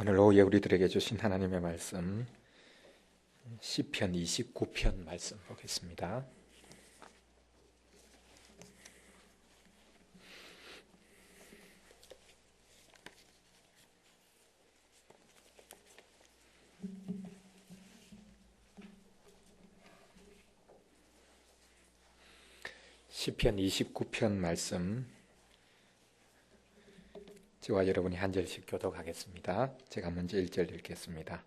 오늘 오후에 우리들에게 주신 하나님의 말씀 시편 29편 말씀 보겠습니다. 시편 29편 말씀 저와 여러분이 한 절씩 교독하겠습니다. 제가 먼저 1절 읽겠습니다.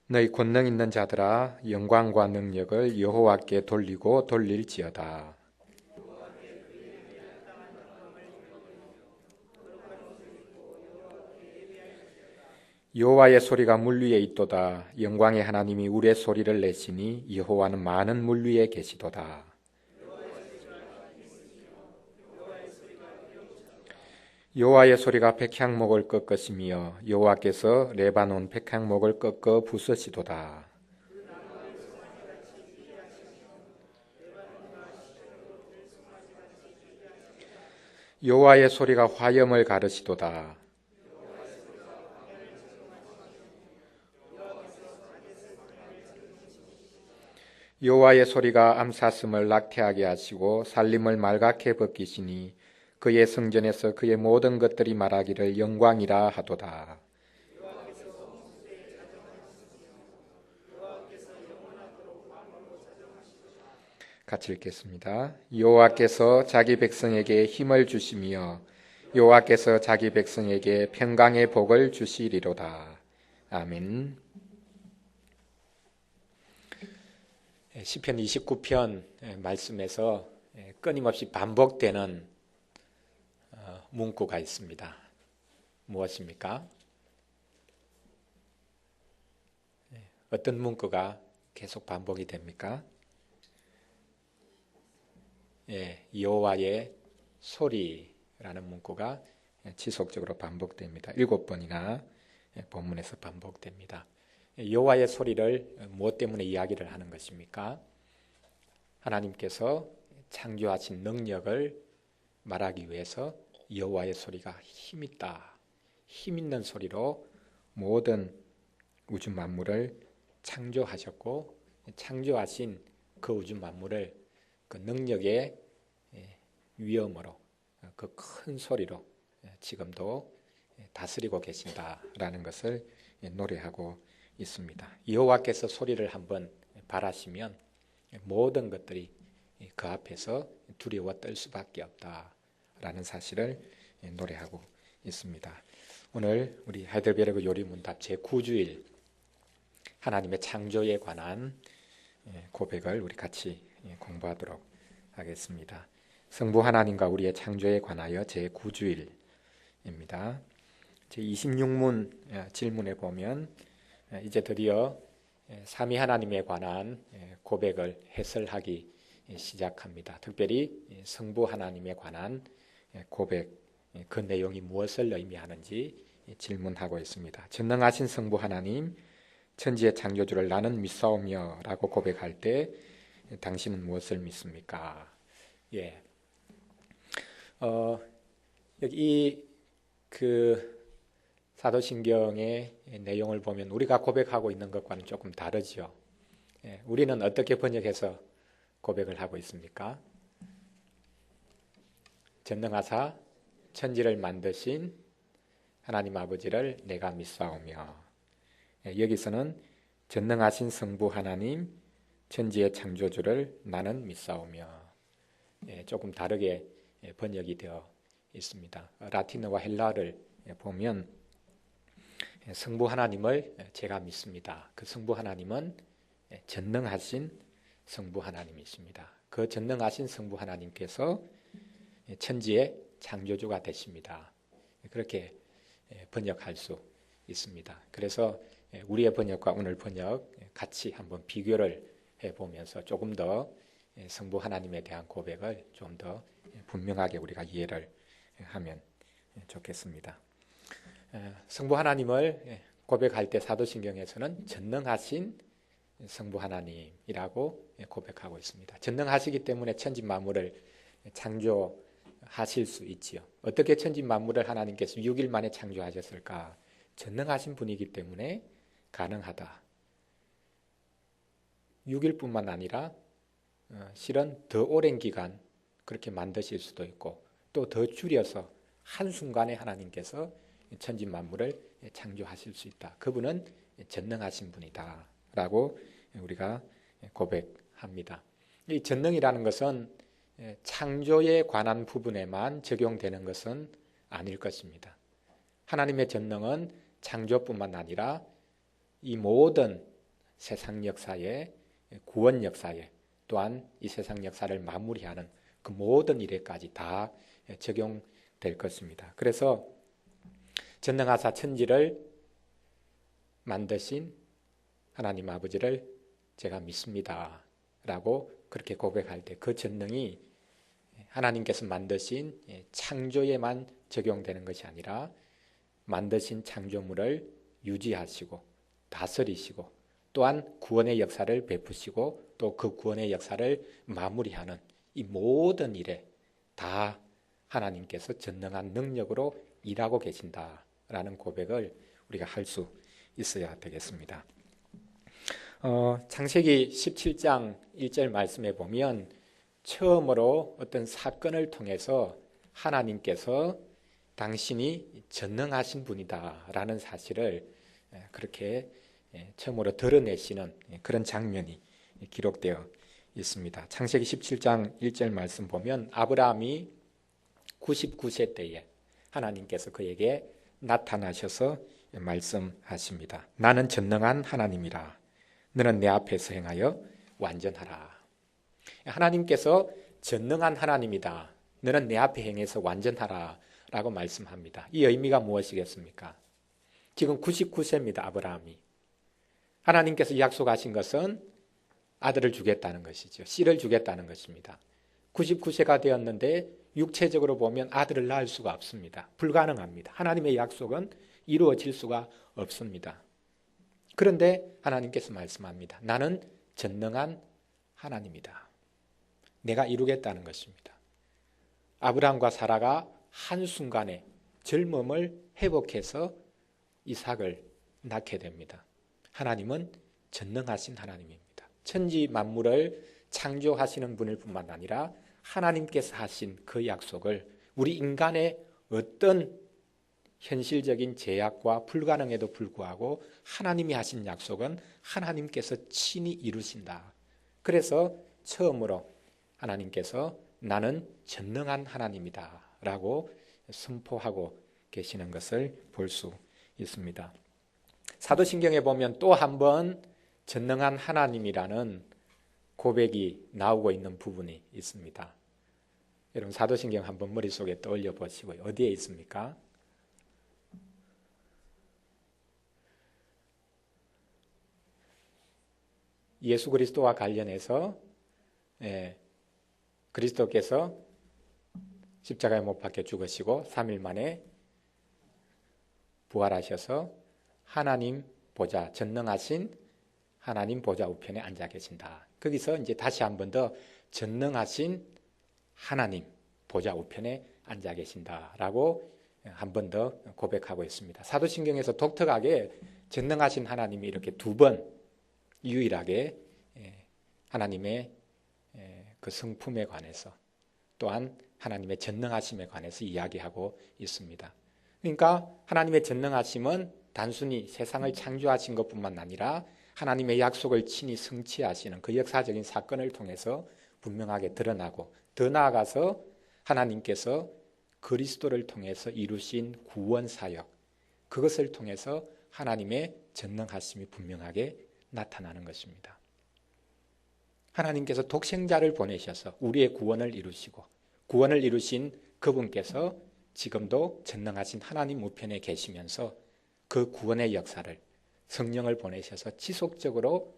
너희 권능 있는 자들아 영광과 능력을 여호와께 돌리고 돌릴지어다. 여호와의 소리가 물 위에 있도다. 영광의 하나님이 우리의 소리를 내시니 여호와는 많은 물 위에 계시도다. 여호와의 소리가 백향목을 꺾으시며 여호와께서 레바논 백향목을 꺾어 부수시도다. 여호와의 소리가 화염을 가르시도다. 여호와의 소리가 암사슴을 낙태하게 하시고 살림을 말갛게 벗기시니 그의 성전에서 그의 모든 것들이 말하기를 영광이라 하도다. 같이 읽겠습니다. 여호와께서 자기 백성에게 힘을 주시며 여호와께서 자기 백성에게 평강의 복을 주시리로다. 아멘. 시편 29편 말씀에서 끊임없이 반복되는 문구가 있습니다. 무엇입니까? 어떤 문구가 계속 반복이 됩니까? 여호와의 소리라는 문구가 지속적으로 반복됩니다. 7번이나 본문에서 반복됩니다. 여호와의 소리를 무엇 때문에 이야기를 하는 것입니까? 하나님께서 창조하신 능력을 말하기 위해서 여호와의 소리가 힘있다, 힘있는 소리로 모든 우주 만물을 창조하셨고 창조하신 그 우주 만물을 그 능력의 위엄으로 그 큰 소리로 지금도 다스리고 계신다라는 것을 노래하고 있습니다. 여호와께서 소리를 한번 발하시면 모든 것들이 그 앞에서 두려워 떨 수밖에 없다라는 사실을 노래하고 있습니다. 오늘 우리 하이델베르그 요리문답 제9주일 하나님의 창조에 관한 고백을 우리 같이 공부하도록 하겠습니다. 성부 하나님과 우리의 창조에 관하여 제9주일입니다. 제26문 질문에 보면 이제 드디어 삼위 하나님에 관한 고백을 해설하기 시작합니다. 특별히 성부 하나님에 관한 고백, 그 내용이 무엇을 의미하는지 질문하고 있습니다. 전능하신 성부 하나님, 천지의 창조주를 나는 믿사오며 라고 고백할 때 당신은 무엇을 믿습니까? 여기 사도신경의 내용을 보면 우리가 고백하고 있는 것과는 조금 다르죠. 우리는 어떻게 번역해서 고백을 하고 있습니까? 전능하사 천지를 만드신 하나님 아버지를 내가 믿사오며, 여기서는 전능하신 성부 하나님, 천지의 창조주를 나는 믿사오며, 조금 다르게 번역이 되어 있습니다. 라틴어와 헬라어를 보면 성부 하나님을 제가 믿습니다. 그 성부 하나님은 전능하신 성부 하나님이십니다. 그 전능하신 성부 하나님께서 천지의 창조주가 되십니다. 그렇게 번역할 수 있습니다. 그래서 우리의 번역과 오늘 번역 같이 한번 비교를 해보면서 조금 더 성부 하나님에 대한 고백을 좀 더 분명하게 우리가 이해를 하면 좋겠습니다. 성부 하나님을 고백할 때 사도신경에서는 전능하신 성부 하나님이라고 고백하고 있습니다. 전능하시기 때문에 천지 만물을 창조하실 수 있지요. 어떻게 천지 만물을 하나님께서 6일 만에 창조하셨을까? 전능하신 분이기 때문에 가능하다. 6일뿐만 아니라 실은 더 오랜 기간 그렇게 만드실 수도 있고 또 더 줄여서 한순간에 하나님께서 천지 만물을 창조하실 수 있다. 그분은 전능하신 분이다 라고 우리가 고백합니다. 이 전능이라는 것은 창조에 관한 부분에만 적용되는 것은 아닐 것입니다. 하나님의 전능은 창조뿐만 아니라 이 모든 세상 역사에, 구원 역사에, 또한 이 세상 역사를 마무리하는 그 모든 일에까지 다 적용될 것입니다. 그래서 전능하사 천지를 만드신 하나님 아버지를 제가 믿습니다 라고 그렇게 고백할 때 그 전능이 하나님께서 만드신 창조에만 적용되는 것이 아니라 만드신 창조물을 유지하시고 다스리시고 또한 구원의 역사를 베푸시고 또 그 구원의 역사를 마무리하는 이 모든 일에 다 하나님께서 전능한 능력으로 일하고 계신다라는 고백을 우리가 할 수 있어야 되겠습니다. 창세기 17장 1절 말씀에 보면 처음으로 어떤 사건을 통해서 하나님께서 당신이 전능하신 분이다라는 사실을 그렇게 처음으로 드러내시는 그런 장면이 기록되어 있습니다. 창세기 17장 1절 말씀 보면 아브라함이 99세 때에 하나님께서 그에게 나타나셔서 말씀하십니다. 나는 전능한 하나님이라. 너는 내 앞에서 행하여 완전하라. 하나님께서 전능한 하나님이다. 너는 내 앞에 행해서 완전하라 라고 말씀합니다. 이 의미가 무엇이겠습니까? 지금 99세입니다. 아브라함이. 하나님께서 약속하신 것은 아들을 주겠다는 것이죠. 씨를 주겠다는 것입니다. 99세가 되었는데 육체적으로 보면 아들을 낳을 수가 없습니다. 불가능합니다. 하나님의 약속은 이루어질 수가 없습니다. 그런데 하나님께서 말씀합니다. 나는 전능한 하나님이다. 내가 이루겠다는 것입니다. 아브라함과 사라가 한순간에 젊음을 회복해서 이삭을 낳게 됩니다. 하나님은 전능하신 하나님입니다. 천지 만물을 창조하시는 분일 뿐만 아니라 하나님께서 하신 그 약속을 우리 인간의 어떤 현실적인 제약과 불가능에도 불구하고 하나님이 하신 약속은 하나님께서 친히 이루신다. 그래서 처음으로 하나님께서 나는 전능한 하나님이다 라고 선포하고 계시는 것을 볼 수 있습니다. 사도신경에 보면 또 한 번 전능한 하나님이라는 고백이 나오고 있는 부분이 있습니다. 여러분 사도신경 한번 머릿속에 떠올려 보시고요. 어디에 있습니까? 예수 그리스도와 관련해서 그리스도께서 십자가에 못 박혀 죽으시고 3일 만에 부활하셔서 하나님 보좌, 전능하신 하나님 보좌 우편에 앉아 계신다. 거기서 이제 다시 한 번 더 전능하신 하나님 보좌 우편에 앉아 계신다라고 한 번 더 고백하고 있습니다. 사도신경에서 독특하게 전능하신 하나님이 이렇게 두 번 유일하게 하나님의 그 성품에 관해서 또한 하나님의 전능하심에 관해서 이야기하고 있습니다. 그러니까 하나님의 전능하심은 단순히 세상을 창조하신 것뿐만 아니라 하나님의 약속을 친히 성취하시는 그 역사적인 사건을 통해서 분명하게 드러나고 더 나아가서 하나님께서 그리스도를 통해서 이루신 구원 사역 그것을 통해서 하나님의 전능하심이 분명하게 나타나는 것입니다. 하나님께서 독생자를 보내셔서 우리의 구원을 이루시고 구원을 이루신 그분께서 지금도 전능하신 하나님 우편에 계시면서 그 구원의 역사를 성령을 보내셔서 지속적으로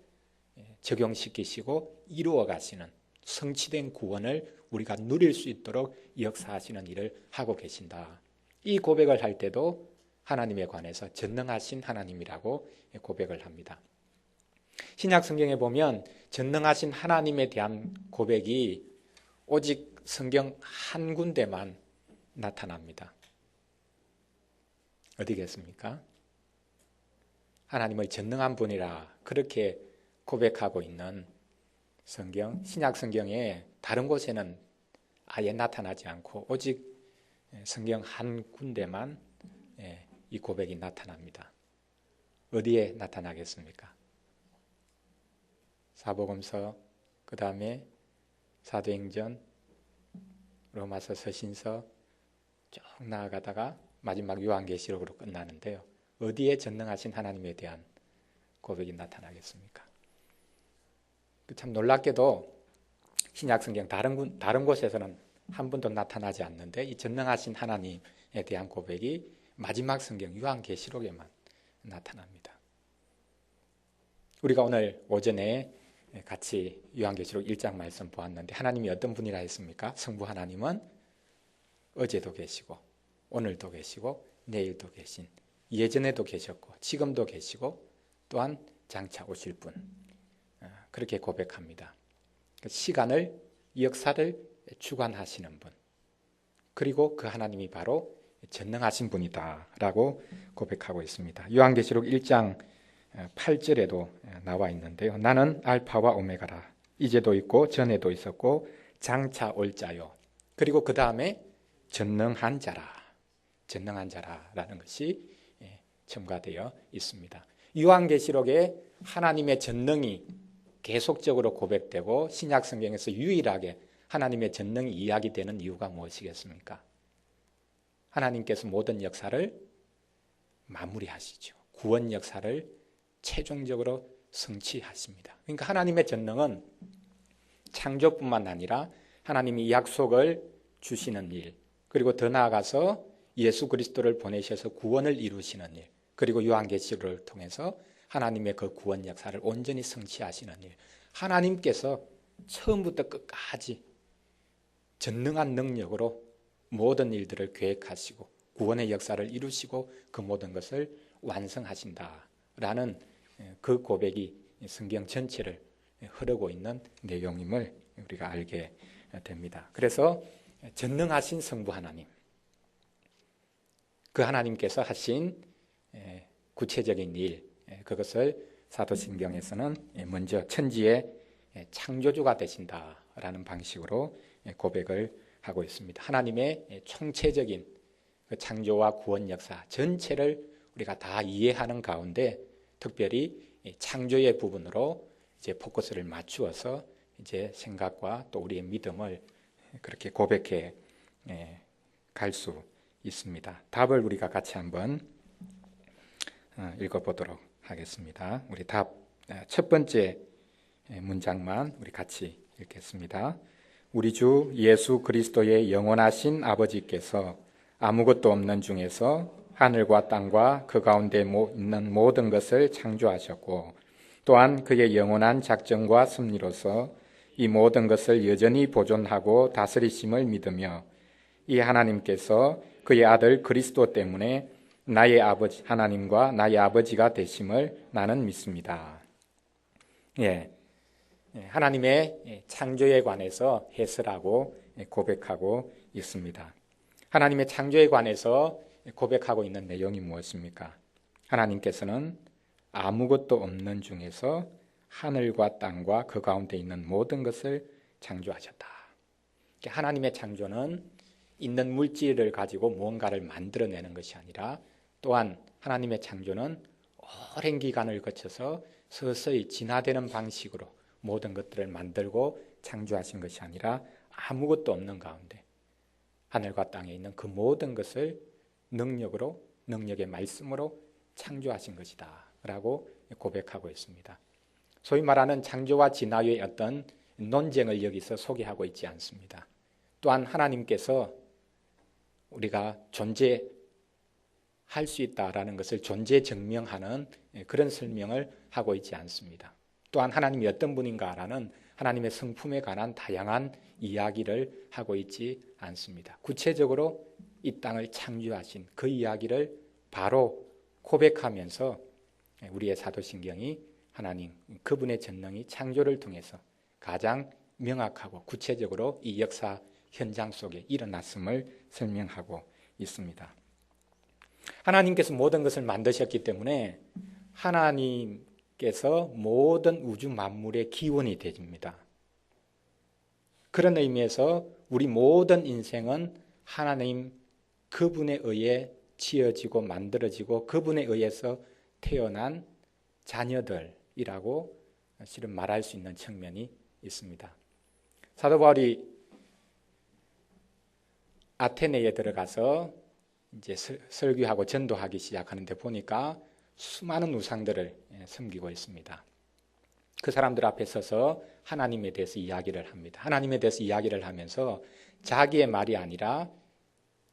적용시키시고 이루어 가시는 성취된 구원을 우리가 누릴 수 있도록 역사하시는 일을 하고 계신다. 이 고백을 할 때도 하나님에 관해서 전능하신 하나님이라고 고백을 합니다. 신약 성경에 보면 전능하신 하나님에 대한 고백이 오직 성경 한 군데만 나타납니다. 어디겠습니까? 하나님을 전능한 분이라 그렇게 고백하고 있는 성경, 신약 성경에 다른 곳에는 아예 나타나지 않고 오직 성경 한 군데만 이 고백이 나타납니다. 어디에 나타나겠습니까? 사복음서, 그 다음에 사도행전, 로마서, 서신서 쭉 나아가다가 마지막 요한계시록으로 끝나는데요. 어디에 전능하신 하나님에 대한 고백이 나타나겠습니까? 참 놀랍게도 신약성경 다른 곳에서는 한 번도 나타나지 않는데 이 전능하신 하나님에 대한 고백이 마지막 성경 요한계시록에만 나타납니다. 우리가 오늘 오전에 같이 요한계시록 1장 말씀 보았는데 하나님이 어떤 분이라 했습니까? 성부 하나님은 어제도 계시고 오늘도 계시고 내일도 계신, 예전에도 계셨고 지금도 계시고 또한 장차 오실 분, 그렇게 고백합니다. 시간을, 역사를 주관하시는 분, 그리고 그 하나님이 바로 전능하신 분이다 라고 고백하고 있습니다. 요한계시록 1장 8절에도 나와 있는데요. 나는 알파와 오메가라. 이제도 있고 전에도 있었고 장차 올 자요. 그리고 그 다음에 전능한 자라라는 것이 첨가되어 있습니다. 요한계시록에 하나님의 전능이 계속적으로 고백되고 신약 성경에서 유일하게 하나님의 전능이 이야기되는 이유가 무엇이겠습니까? 하나님께서 모든 역사를 마무리하시죠. 구원 역사를 최종적으로 성취하십니다. 그러니까 하나님의 전능은 창조뿐만 아니라 하나님이 약속을 주시는 일, 그리고 더 나아가서 예수 그리스도를 보내셔서 구원을 이루시는 일, 그리고 요한계시록을 통해서 하나님의 그 구원 역사를 온전히 성취하시는 일, 하나님께서 처음부터 끝까지 전능한 능력으로 모든 일들을 계획하시고 구원의 역사를 이루시고 그 모든 것을 완성하신다라는 그 고백이 성경 전체를 흐르고 있는 내용임을 우리가 알게 됩니다. 그래서 전능하신 성부 하나님, 그 하나님께서 하신 구체적인 일, 그것을 사도신경에서는 먼저 천지의 창조주가 되신다라는 방식으로 고백을 하고 있습니다. 하나님의 총체적인 그 창조와 구원 역사 전체를 우리가 다 이해하는 가운데 특별히 창조의 부분으로 이제 포커스를 맞추어서 이제 생각과 또 우리의 믿음을 그렇게 고백해 갈 수 있습니다. 답을 우리가 같이 한번 읽어보도록 하겠습니다. 우리 답 첫 번째 문장만 우리 같이 읽겠습니다. 우리 주 예수 그리스도의 영원하신 아버지께서 아무것도 없는 중에서 하늘과 땅과 그 가운데 있는 모든 것을 창조하셨고 또한 그의 영원한 작정과 섭리로서 이 모든 것을 여전히 보존하고 다스리심을 믿으며 이 하나님께서 그의 아들 그리스도 때문에 나의 아버지 하나님과 나의 아버지가 되심을 나는 믿습니다. 하나님의 창조에 관해서 해설하고 고백하고 있습니다. 하나님의 창조에 관해서 고백하고 있는 내용이 무엇입니까? 하나님께서는 아무것도 없는 중에서 하늘과 땅과 그 가운데 있는 모든 것을 창조하셨다. 하나님의 창조는 있는 물질을 가지고 무언가를 만들어내는 것이 아니라 또한 하나님의 창조는 오랜 기간을 거쳐서 서서히 진화되는 방식으로 모든 것들을 만들고 창조하신 것이 아니라 아무것도 없는 가운데 하늘과 땅에 있는 그 모든 것을 능력으로, 능력의 말씀으로 창조하신 것이다 라고 고백하고 있습니다. 소위 말하는 창조와 진화의 어떤 논쟁을 여기서 소개하고 있지 않습니다. 또한 하나님께서 우리가 존재할 수 있다라는 것을 존재 증명하는 그런 설명을 하고 있지 않습니다. 또한 하나님이 어떤 분인가라는 하나님의 성품에 관한 다양한 이야기를 하고 있지 않습니다. 구체적으로 이 땅을 창조하신 그 이야기를 바로 고백하면서 우리의 사도신경이 하나님 그분의 전능이 창조를 통해서 가장 명확하고 구체적으로 이 역사 현장 속에 일어났음을 설명하고 있습니다. 하나님께서 모든 것을 만드셨기 때문에 하나님께서 모든 우주 만물의 기원이 되십니다. 그런 의미에서 우리 모든 인생은 하나님 그분에 의해 지어지고 만들어지고 그분에 의해서 태어난 자녀들이라고 실은 말할 수 있는 측면이 있습니다. 사도 바울이 아테네에 들어가서 이제 설교하고 전도하기 시작하는데 보니까 수많은 우상들을 섬기고 있습니다. 그 사람들 앞에 서서 하나님에 대해서 이야기를 합니다. 하나님에 대해서 이야기를 하면서 자기의 말이 아니라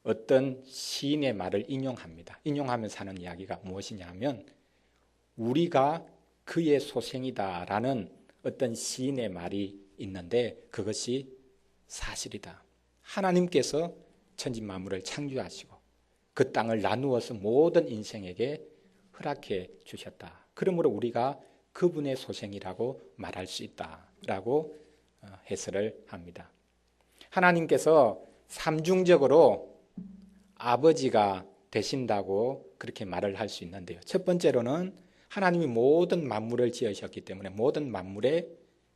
어떤 시인의 말을 인용합니다. 인용하면서 하는 이야기가 무엇이냐 하면 우리가 그의 소생이다라는 어떤 시인의 말이 있는데 그것이 사실이다. 하나님께서 천지 만물을 창조하시고 그 땅을 나누어서 모든 인생에게 허락해 주셨다. 그러므로 우리가 그분의 소생이라고 말할 수 있다라고 해설을 합니다. 하나님께서 삼중적으로 아버지가 되신다고 그렇게 말을 할 수 있는데요. 첫 번째로는 하나님이 모든 만물을 지으셨기 때문에 모든 만물의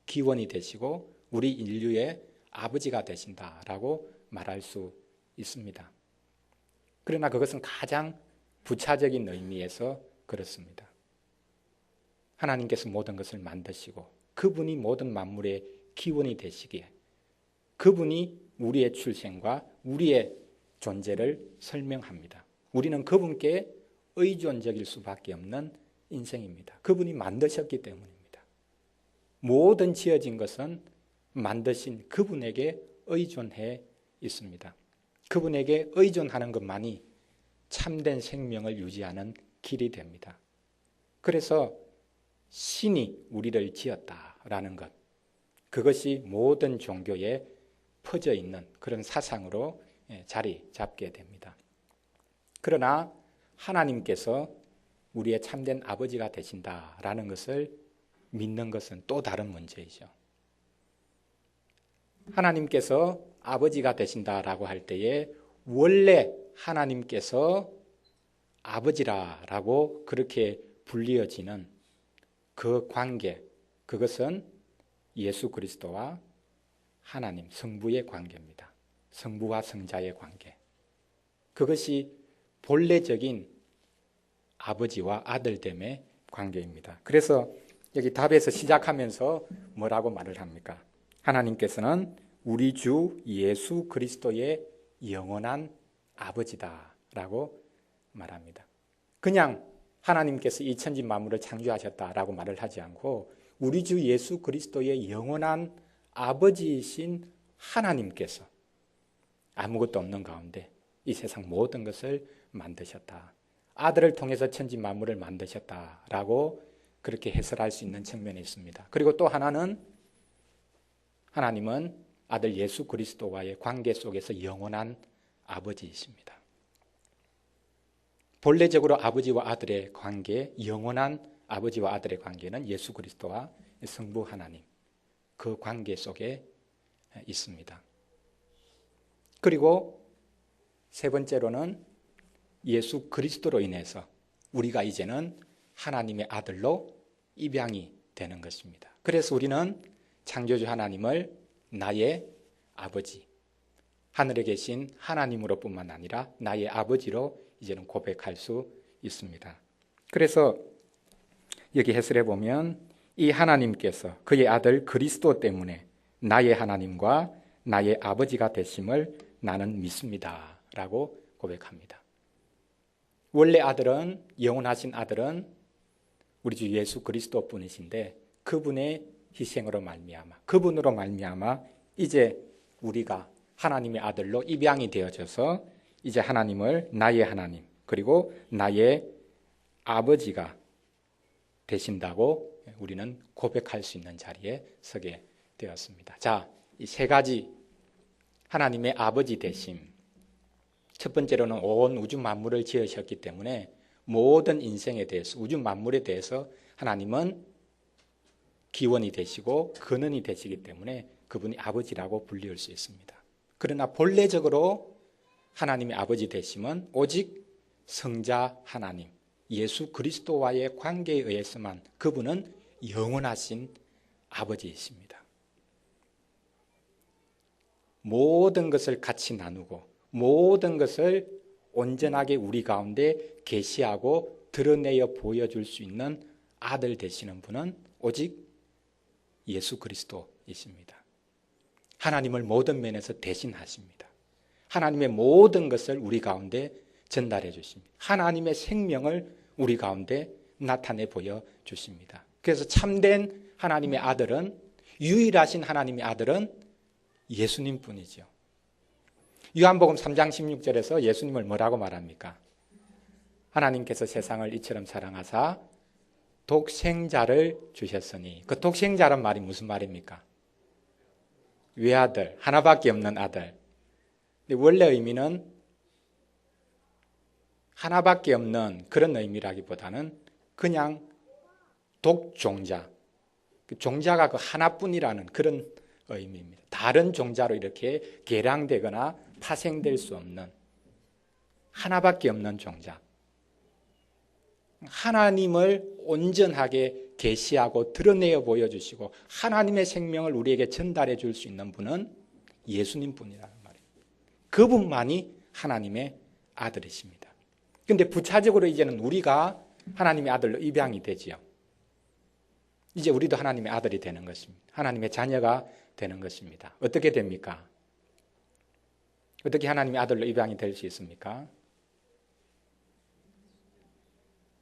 기원이 되시고 우리 인류의 아버지가 되신다라고 말할 수 있습니다. 그러나 그것은 가장 부차적인 의미에서 그렇습니다. 하나님께서 모든 것을 만드시고 그분이 모든 만물의 기원이 되시기에 그분이 우리의 출생과 우리의 존재를 설명합니다. 우리는 그분께 의존적일 수밖에 없는 인생입니다. 그분이 만드셨기 때문입니다. 모든 지어진 것은 만드신 그분에게 의존해 있습니다. 그분에게 의존하는 것만이 참된 생명을 유지하는 길이 됩니다. 그래서 신이 우리를 지었다라는 것, 그것이 모든 종교에 퍼져 있는 그런 사상으로 자리 잡게 됩니다. 그러나 하나님께서 우리의 참된 아버지가 되신다라는 것을 믿는 것은 또 다른 문제이죠. 하나님께서 아버지가 되신다라고 할 때에 원래 하나님께서 아버지라고 그렇게 불리어지는 그 관계, 그것은 예수 그리스도와 하나님 성부의 관계입니다. 성부와 성자의 관계. 그것이 본래적인 아버지와 아들됨의 관계입니다. 그래서 여기 답에서 시작하면서 뭐라고 말을 합니까? 하나님께서는 우리 주 예수 그리스도의 영원한 아버지다라고 말합니다. 그냥 하나님께서 이 천지 만물을 창조하셨다라고 말을 하지 않고 우리 주 예수 그리스도의 영원한 아버지이신 하나님께서 아무것도 없는 가운데 이 세상 모든 것을 만드셨다. 아들을 통해서 천지 만물을 만드셨다라고 그렇게 해설할 수 있는 측면이 있습니다. 그리고 또 하나는 하나님은 아들 예수 그리스도와의 관계 속에서 영원한 아버지이십니다. 본래적으로 아버지와 아들의 관계, 영원한 아버지와 아들의 관계는 예수 그리스도와 성부 하나님, 그 관계 속에 있습니다. 그리고 세 번째로는 예수 그리스도로 인해서 우리가 이제는 하나님의 아들로 입양이 되는 것입니다. 그래서 우리는 창조주 하나님을 나의 아버지, 하늘에 계신 하나님으로 뿐만 아니라 나의 아버지로 이제는 고백할 수 있습니다. 그래서 여기 해설해 보면 이 하나님께서 그의 아들 그리스도 때문에 나의 하나님과 나의 아버지가 되심을 나는 믿습니다 라고 고백합니다. 원래 아들은, 영원하신 아들은 우리 주 예수 그리스도 뿐이신데 그분의 희생으로 말미암아, 그분으로 말미암아 이제 우리가 하나님의 아들로 입양이 되어져서 이제 하나님을 나의 하나님 그리고 나의 아버지가 되신다고 우리는 고백할 수 있는 자리에 서게 되었습니다. 자, 이 세 가지 하나님의 아버지 되심. 첫 번째로는 온 우주 만물을 지으셨기 때문에 모든 인생에 대해서, 우주 만물에 대해서 하나님은 기원이 되시고 근원이 되시기 때문에 그분이 아버지라고 불릴 수 있습니다. 그러나 본래적으로 하나님의 아버지 되심은 오직 성자 하나님, 예수 그리스도와의 관계에 의해서만 그분은 영원하신 아버지이십니다. 모든 것을 같이 나누고 모든 것을 온전하게 우리 가운데 계시하고 드러내어 보여줄 수 있는 아들 되시는 분은 오직 예수 그리스도이십니다. 하나님을 모든 면에서 대신하십니다. 하나님의 모든 것을 우리 가운데 전달해 주십니다. 하나님의 생명을 우리 가운데 나타내 보여주십니다. 그래서 참된 하나님의 아들은, 유일하신 하나님의 아들은 예수님 뿐이죠. 요한복음 3장 16절에서 예수님을 뭐라고 말합니까? 하나님께서 세상을 이처럼 사랑하사 독생자를 주셨으니, 그 독생자란 말이 무슨 말입니까? 외아들, 하나밖에 없는 아들. 근데 원래 의미는 하나밖에 없는 그런 의미라기보다는 그냥 독종자, 그 종자가 그 하나뿐이라는 그런 의미입니다. 다른 종자로 이렇게 개량되거나 파생될 수 없는 하나밖에 없는 종자. 하나님을 온전하게 계시하고 드러내어 보여주시고 하나님의 생명을 우리에게 전달해 줄 수 있는 분은 예수님 뿐이라는 말입니다. 그분만이 하나님의 아들이십니다. 그런데 부차적으로 이제는 우리가 하나님의 아들로 입양이 되지요. 이제 우리도 하나님의 아들이 되는 것입니다. 하나님의 자녀가 되는 것입니다. 어떻게 됩니까? 어떻게 하나님의 아들로 입양이 될 수 있습니까?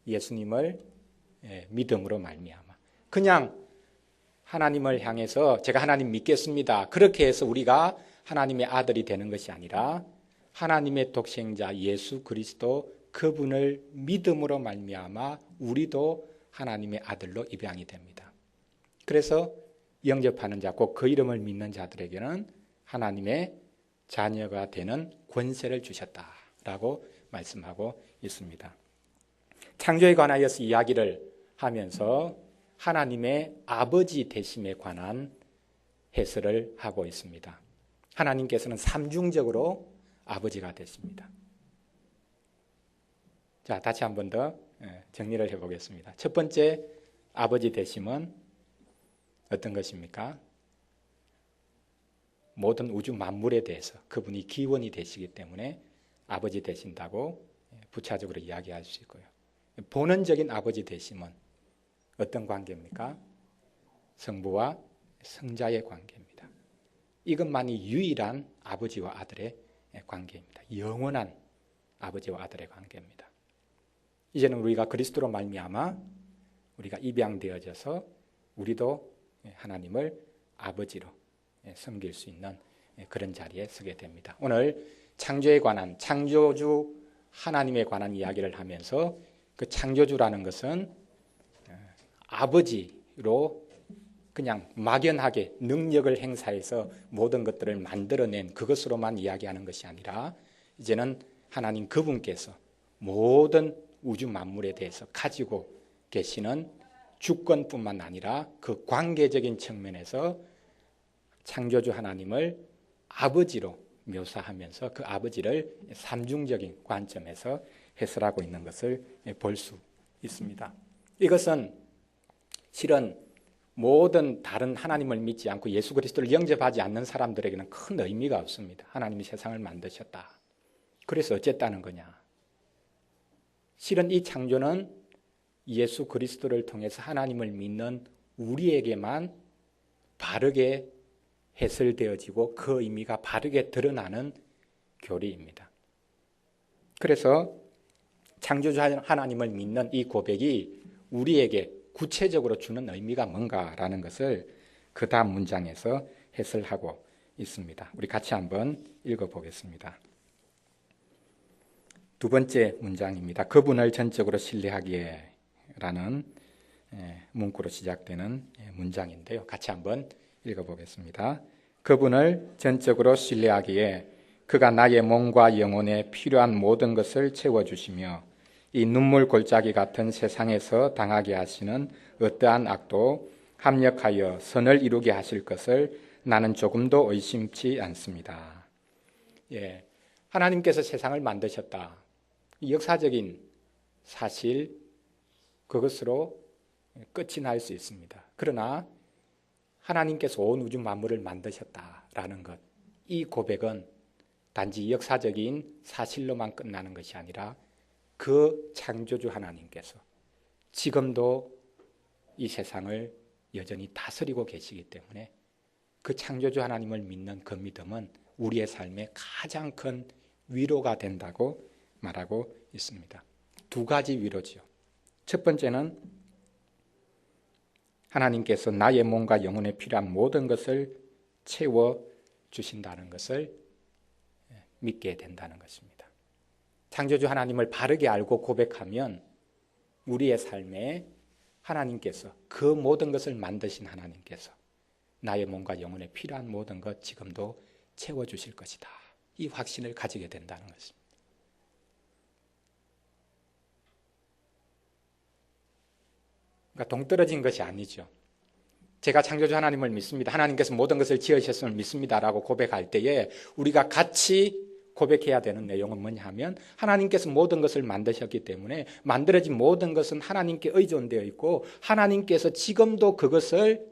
예수님을 믿음으로 말미암아. 그냥 하나님을 향해서 제가 하나님 믿겠습니다. 그렇게 해서 우리가 하나님의 아들이 되는 것이 아니라 하나님의 독생자 예수 그리스도 그분을 믿음으로 말미암아 우리도 하나님의 아들로 입양이 됩니다. 그래서 영접하는 자, 꼭 그 이름을 믿는 자들에게는 하나님의 자녀가 되는 권세를 주셨다라고 말씀하고 있습니다. 창조에 관하여서 이야기를 하면서 하나님의 아버지 되심에 관한 해설을 하고 있습니다. 하나님께서는 삼중적으로 아버지가 되십니다. 자, 다시 한 번 더 정리를 해보겠습니다. 첫 번째 아버지 되심은 어떤 것입니까? 모든 우주 만물에 대해서 그분이 기원이 되시기 때문에 아버지 되신다고 부차적으로 이야기할 수 있고요. 본원적인 아버지 되심은 어떤 관계입니까? 성부와 성자의 관계입니다. 이것만이 유일한 아버지와 아들의 관계입니다. 영원한 아버지와 아들의 관계입니다. 이제는 우리가 그리스도로 말미암아 우리가 입양되어져서 우리도 하나님을 아버지로 섬길 수 있는 그런 자리에 서게 됩니다. 오늘 창조에 관한, 창조주 하나님에 관한 이야기를 하면서 그 창조주라는 것은 아버지로 그냥 막연하게 능력을 행사해서 모든 것들을 만들어낸 그것으로만 이야기하는 것이 아니라 이제는 하나님 그분께서 모든 우주 만물에 대해서 가지고 계시는 주권뿐만 아니라 그 관계적인 측면에서 창조주 하나님을 아버지로 묘사하면서 그 아버지를 삼중적인 관점에서 해설하고 있는 것을 볼 수 있습니다. 이것은 실은 모든 다른 하나님을 믿지 않고 예수 그리스도를 영접하지 않는 사람들에게는 큰 의미가 없습니다. 하나님이 세상을 만드셨다. 그래서 어쨌다는 거냐? 실은 이 창조는 예수 그리스도를 통해서 하나님을 믿는 우리에게만 바르게 해설되어지고 그 의미가 바르게 드러나는 교리입니다. 그래서 창조주 하나님을 믿는 이 고백이 우리에게 구체적으로 주는 의미가 뭔가라는 것을 그 다음 문장에서 해설하고 있습니다. 우리 같이 한번 읽어보겠습니다. 두 번째 문장입니다. 그분을 전적으로 신뢰하기에 라는 문구로 시작되는 문장인데요. 같이 한번 읽어보겠습니다. 그분을 전적으로 신뢰하기에 그가 나의 몸과 영혼에 필요한 모든 것을 채워주시며 이 눈물 골짜기 같은 세상에서 당하게 하시는 어떠한 악도 합력하여 선을 이루게 하실 것을 나는 조금도 의심치 않습니다. 하나님께서 세상을 만드셨다. 역사적인 사실, 그것으로 끝이 날 수 있습니다. 그러나 하나님께서 온 우주 만물을 만드셨다라는 것, 이 고백은 단지 역사적인 사실로만 끝나는 것이 아니라 그 창조주 하나님께서 지금도 이 세상을 여전히 다스리고 계시기 때문에 그 창조주 하나님을 믿는 그 믿음은 우리의 삶에 가장 큰 위로가 된다고 말하고 있습니다. 두 가지 위로지요. 첫 번째는 하나님께서 나의 몸과 영혼에 필요한 모든 것을 채워주신다는 것을 믿게 된다는 것입니다. 창조주 하나님을 바르게 알고 고백하면 우리의 삶에 하나님께서 그 모든 것을 만드신 하나님께서 나의 몸과 영혼에 필요한 모든 것 지금도 채워주실 것이다. 이 확신을 가지게 된다는 것입니다. 그러니까 동떨어진 것이 아니죠. 제가 창조주 하나님을 믿습니다. 하나님께서 모든 것을 지으셨음을 믿습니다라고 고백할 때에 우리가 같이 고백해야 되는 내용은 뭐냐 하면 하나님께서 모든 것을 만드셨기 때문에 만들어진 모든 것은 하나님께 의존되어 있고 하나님께서 지금도 그것을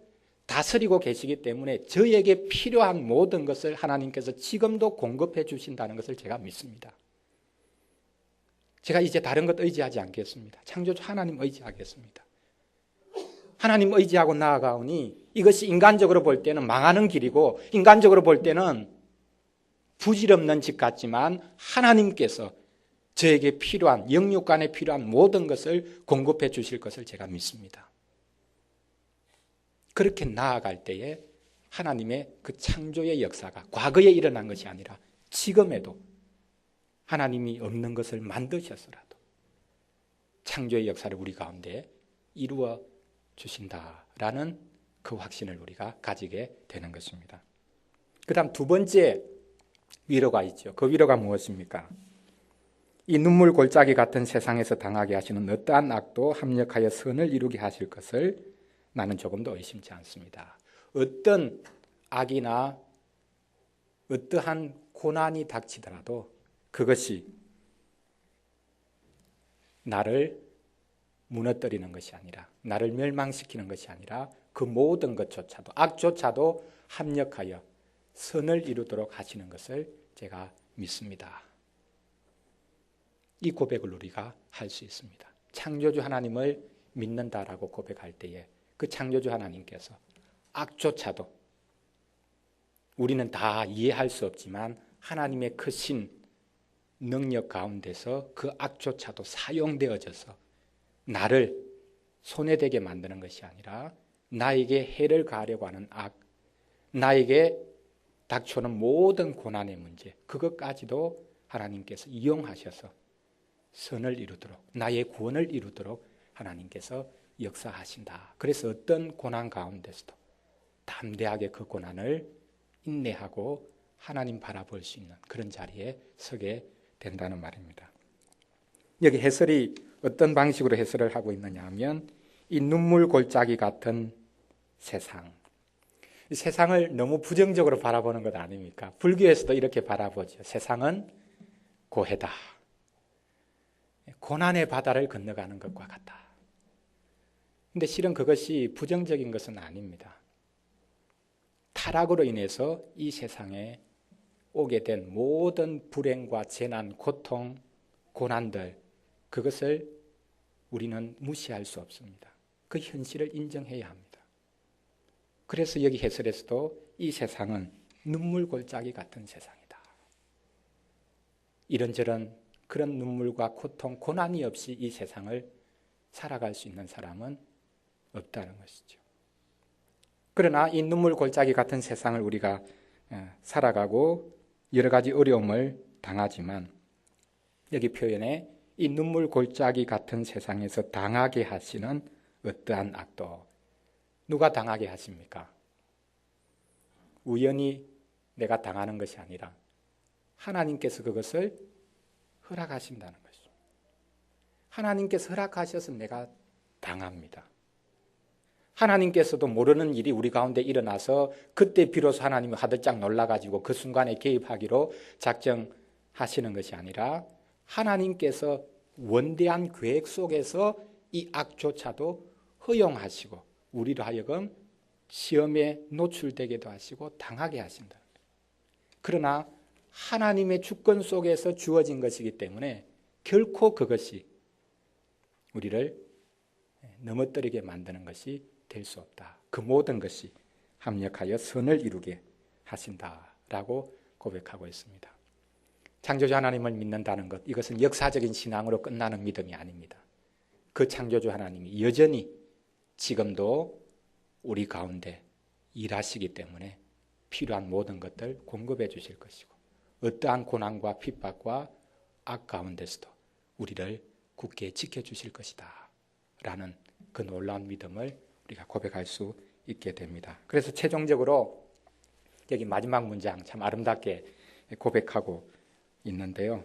다스리고 계시기 때문에 저에게 필요한 모든 것을 하나님께서 지금도 공급해 주신다는 것을 제가 믿습니다. 제가 이제 다른 것 의지하지 않겠습니다. 창조주 하나님 의지하겠습니다. 하나님 의지하고 나아가오니 이것이 인간적으로 볼 때는 망하는 길이고 인간적으로 볼 때는 부질없는 집 같지만 하나님께서 저에게 필요한 영육간에 필요한 모든 것을 공급해 주실 것을 제가 믿습니다. 그렇게 나아갈 때에 하나님의 그 창조의 역사가 과거에 일어난 것이 아니라 지금에도 하나님이 없는 것을 만드셔서라도 창조의 역사를 우리 가운데 이루어 주신다라는 그 확신을 우리가 가지게 되는 것입니다. 그 다음 두 번째 위로가 있죠. 그 위로가 무엇입니까? 이 눈물 골짜기 같은 세상에서 당하게 하시는 어떠한 악도 합력하여 선을 이루게 하실 것을 나는 조금도 의심치 않습니다. 어떤 악이나 어떠한 고난이 닥치더라도 그것이 나를 무너뜨리는 것이 아니라 나를 멸망시키는 것이 아니라 그 모든 것조차도 악조차도 합력하여 선을 이루도록 하시는 것을 제가 믿습니다. 이 고백을 우리가 할 수 있습니다. 창조주 하나님을 믿는다라고 고백할 때에 그 창조주 하나님께서 악조차도 우리는 다 이해할 수 없지만 하나님의 크신 능력 가운데서 그 악조차도 사용되어져서 나를 손해되게 만드는 것이 아니라 나에게 해를 가하려고 하는 악, 나에게 닥쳐오는 모든 고난의 문제, 그것까지도 하나님께서 이용하셔서 선을 이루도록, 나의 구원을 이루도록 하나님께서 역사하신다. 그래서 어떤 고난 가운데서도 담대하게 그 고난을 인내하고 하나님 바라볼 수 있는 그런 자리에 서게 된다는 말입니다. 여기 해설이 어떤 방식으로 해설을 하고 있느냐 하면 이 눈물 골짜기 같은 세상, 이 세상을 너무 부정적으로 바라보는 것 아닙니까? 불교에서도 이렇게 바라보죠. 세상은 고해다. 고난의 바다를 건너가는 것과 같다. 근데 실은 그것이 부정적인 것은 아닙니다. 타락으로 인해서 이 세상에 오게 된 모든 불행과 재난, 고통, 고난들, 그것을 우리는 무시할 수 없습니다. 그 현실을 인정해야 합니다. 그래서 여기 해설에서도 이 세상은 눈물 골짜기 같은 세상이다. 이런저런 그런 눈물과 고통, 고난이 없이 이 세상을 살아갈 수 있는 사람은 없다는 것이죠. 그러나 이 눈물 골짜기 같은 세상을 우리가 살아가고 여러 가지 어려움을 당하지만 여기 표현에 이 눈물 골짜기 같은 세상에서 당하게 하시는 어떠한 악도 누가 당하게 하십니까? 우연히 내가 당하는 것이 아니라 하나님께서 그것을 허락하신다는 것이죠. 하나님께서 허락하셔서 내가 당합니다. 하나님께서도 모르는 일이 우리 가운데 일어나서 그때 비로소 하나님이 화들짝 놀라가지고 그 순간에 개입하기로 작정하시는 것이 아니라 하나님께서 원대한 계획 속에서 이 악조차도 허용하시고 우리로 하여금 시험에 노출되게도 하시고 당하게 하신다. 그러나 하나님의 주권 속에서 주어진 것이기 때문에 결코 그것이 우리를 넘어뜨리게 만드는 것이 될 수 없다. 그 모든 것이 합력하여 선을 이루게 하신다라고 고백하고 있습니다. 창조주 하나님을 믿는다는 것, 이것은 역사적인 신앙으로 끝나는 믿음이 아닙니다. 그 창조주 하나님이 여전히 지금도 우리 가운데 일하시기 때문에 필요한 모든 것들 공급해 주실 것이고 어떠한 고난과 핍박과 악 가운데서도 우리를 굳게 지켜주실 것이다 라는 그 놀라운 믿음을 우리가 고백할 수 있게 됩니다. 그래서 최종적으로 여기 마지막 문장 참 아름답게 고백하고 있는데요.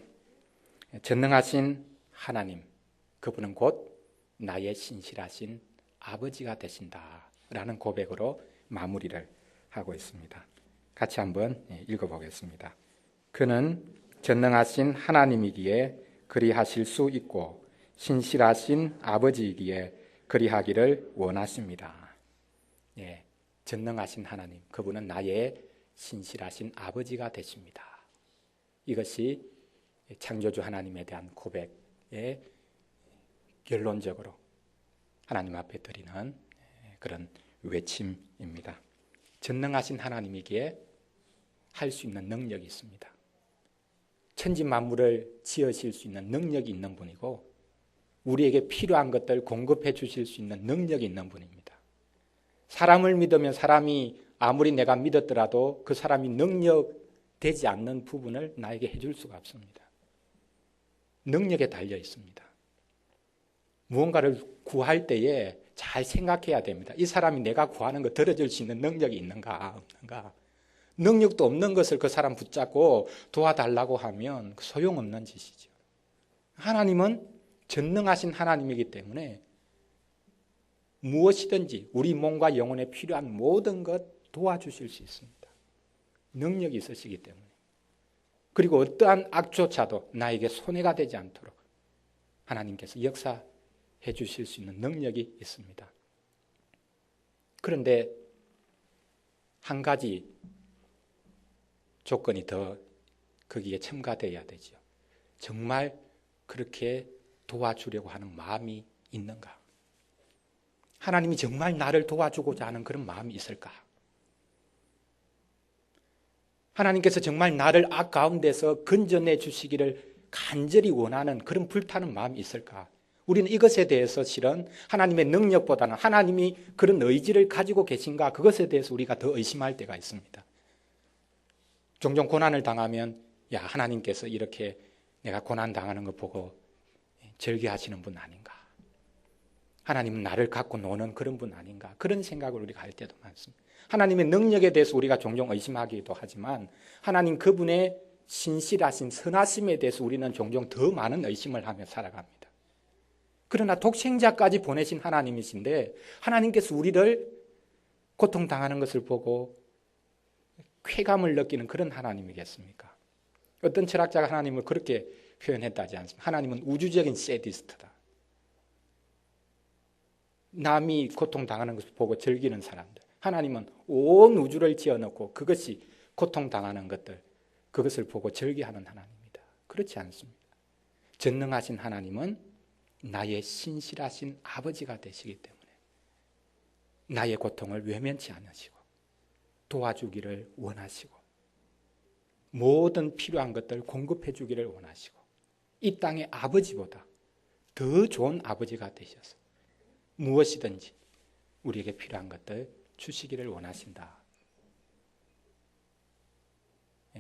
전능하신 하나님, 그분은 곧 나의 신실하신 아버지가 되신다라는 고백으로 마무리를 하고 있습니다. 같이 한번 읽어보겠습니다. 그는 전능하신 하나님이기에 그리하실 수 있고 신실하신 아버지이기에 그리하기를 원하십니다. 예, 전능하신 하나님, 그분은 나의 신실하신 아버지가 되십니다. 이것이 창조주 하나님에 대한 고백의 결론적으로 하나님 앞에 드리는 그런 외침입니다. 전능하신 하나님이기에 할 수 있는 능력이 있습니다. 천지 만물을 지으실 수 있는 능력이 있는 분이고 우리에게 필요한 것들 공급해 주실 수 있는 능력이 있는 분입니다. 사람을 믿으면 사람이 아무리 내가 믿었더라도 그 사람이 능력되지 않는 부분을 나에게 해줄 수가 없습니다. 능력에 달려 있습니다. 무언가를 구할 때에 잘 생각해야 됩니다. 이 사람이 내가 구하는 거 들어줄 수 있는 능력이 있는가 없는가. 능력도 없는 것을 그 사람 붙잡고 도와달라고 하면 소용없는 짓이죠. 하나님은 전능하신 하나님이기 때문에 무엇이든지 우리 몸과 영혼에 필요한 모든 것 도와주실 수 있습니다. 능력이 있으시기 때문에. 그리고 어떠한 악조차도 나에게 손해가 되지 않도록 하나님께서 역사해 주실 수 있는 능력이 있습니다. 그런데 한 가지 조건이 더 거기에 첨가되어야 되죠. 정말 그렇게 도와주려고 하는 마음이 있는가? 하나님이 정말 나를 도와주고자 하는 그런 마음이 있을까? 하나님께서 정말 나를 악 가운데서 건져내 주시기를 간절히 원하는 그런 불타는 마음이 있을까? 우리는 이것에 대해서 실은 하나님의 능력보다는 하나님이 그런 의지를 가지고 계신가? 그것에 대해서 우리가 더 의심할 때가 있습니다. 종종 고난을 당하면 야, 하나님께서 이렇게 내가 고난 당하는 거 보고 절개하시는 분 아닌가? 하나님은 나를 갖고 노는 그런 분 아닌가? 그런 생각을 우리가 할 때도 많습니다. 하나님의 능력에 대해서 우리가 종종 의심하기도 하지만 하나님 그분의 신실하신 선하심에 대해서 우리는 종종 더 많은 의심을 하며 살아갑니다. 그러나 독생자까지 보내신 하나님이신데 하나님께서 우리를 고통당하는 것을 보고 쾌감을 느끼는 그런 하나님이겠습니까? 어떤 철학자가 하나님을 그렇게 표현했다지 않습니까? 하나님은 우주적인 세디스트다. 남이 고통당하는 것을 보고 즐기는 사람들. 하나님은 온 우주를 지어놓고 그것이 고통당하는 것들, 그것을 보고 즐기하는 하나님입니다. 그렇지 않습니다. 전능하신 하나님은 나의 신실하신 아버지가 되시기 때문에 나의 고통을 외면치 않으시고 도와주기를 원하시고 모든 필요한 것들 공급해 주기를 원하시고 이 땅의 아버지보다 더 좋은 아버지가 되셔서 무엇이든지 우리에게 필요한 것들 주시기를 원하신다.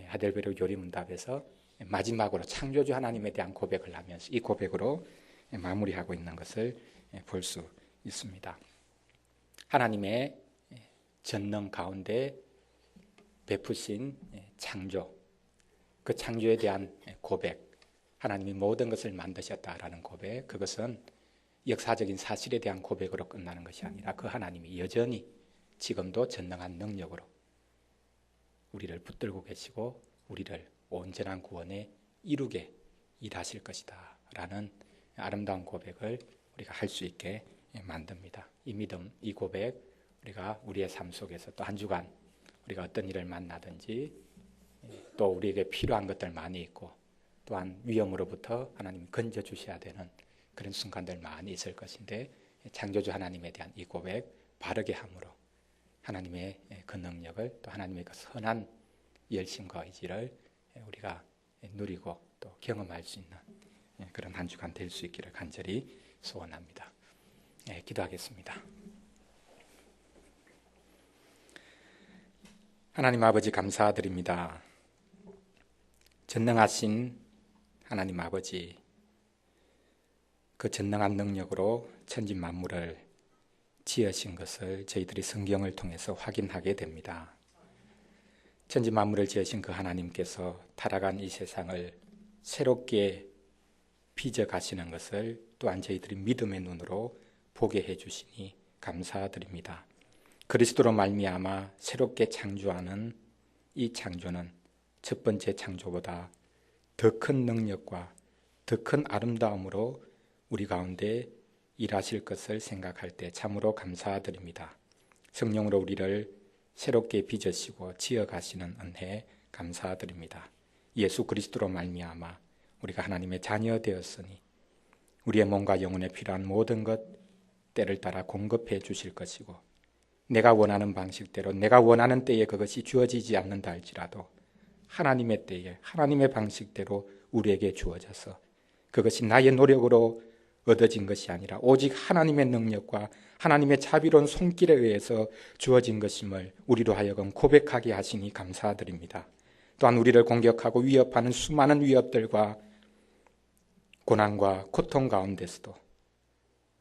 하델베르 교리문답에서 마지막으로 창조주 하나님에 대한 고백을 하면서 이 고백으로 마무리하고 있는 것을 볼 수 있습니다. 하나님의 전능 가운데 베푸신 창조, 그 창조에 대한 고백, 하나님이 모든 것을 만드셨다라는 고백, 그것은 역사적인 사실에 대한 고백으로 끝나는 것이 아니라 그 하나님이 여전히 지금도 전능한 능력으로 우리를 붙들고 계시고 우리를 온전한 구원에 이루게 일하실 것이다 라는 아름다운 고백을 우리가 할 수 있게 만듭니다. 이 믿음, 이 고백, 우리가 우리의 삶 속에서 또 한 주간 우리가 어떤 일을 만나든지 또 우리에게 필요한 것들 많이 있고 또한 위험으로부터 하나님 건져 주셔야 되는 그런 순간들 많이 있을 것인데 창조주 하나님에 대한 이 고백 바르게 함으로 하나님의 그 능력을 또 하나님의 그 선한 열심과 의지를 우리가 누리고 또 경험할 수 있는 그런 한 주간 될 수 있기를 간절히 소원합니다. 기도하겠습니다. 하나님 아버지 감사드립니다. 전능하신 하나님 아버지, 그 전능한 능력으로 천지 만물을 지으신 것을 저희들이 성경을 통해서 확인하게 됩니다. 천지 만물을 지으신 그 하나님께서 타락한 이 세상을 새롭게 빚어 가시는 것을 또한 저희들이 믿음의 눈으로 보게 해주시니 감사드립니다. 그리스도로 말미암아 새롭게 창조하는 이 창조는 첫 번째 창조보다 더 큰 능력과 더 큰 아름다움으로 우리 가운데 일하실 것을 생각할 때 참으로 감사드립니다. 성령으로 우리를 새롭게 빚으시고 지어가시는 은혜 감사드립니다. 예수 그리스도로 말미암아 우리가 하나님의 자녀 되었으니 우리의 몸과 영혼에 필요한 모든 것 때를 따라 공급해 주실 것이고 내가 원하는 방식대로 내가 원하는 때에 그것이 주어지지 않는다 할지라도 하나님의 때에 하나님의 방식대로 우리에게 주어져서 그것이 나의 노력으로 얻어진 것이 아니라 오직 하나님의 능력과 하나님의 자비로운 손길에 의해서 주어진 것임을 우리로 하여금 고백하게 하시니 감사드립니다. 또한 우리를 공격하고 위협하는 수많은 위협들과 고난과 고통 가운데서도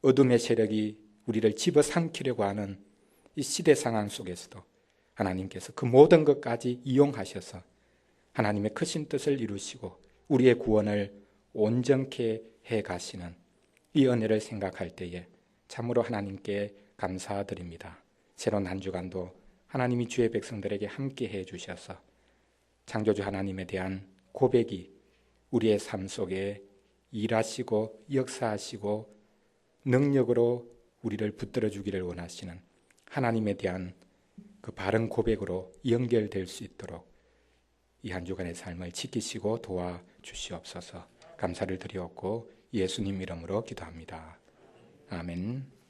어둠의 세력이 우리를 집어삼키려고 하는 이 시대 상황 속에서도 하나님께서 그 모든 것까지 이용하셔서 하나님의 크신 뜻을 이루시고 우리의 구원을 온전케 해 가시는 이 은혜를 생각할 때에 참으로 하나님께 감사드립니다. 새로운 한 주간도 하나님이 주의 백성들에게 함께 해 주셔서 창조주 하나님에 대한 고백이 우리의 삶 속에 일하시고 역사하시고 능력으로 우리를 붙들어 주기를 원하시는 하나님에 대한 그 바른 고백으로 연결될 수 있도록 이 한 주간의 삶을 지키시고 도와주시옵소서. 감사를 드리옵고 예수님 이름으로 기도합니다. 아멘.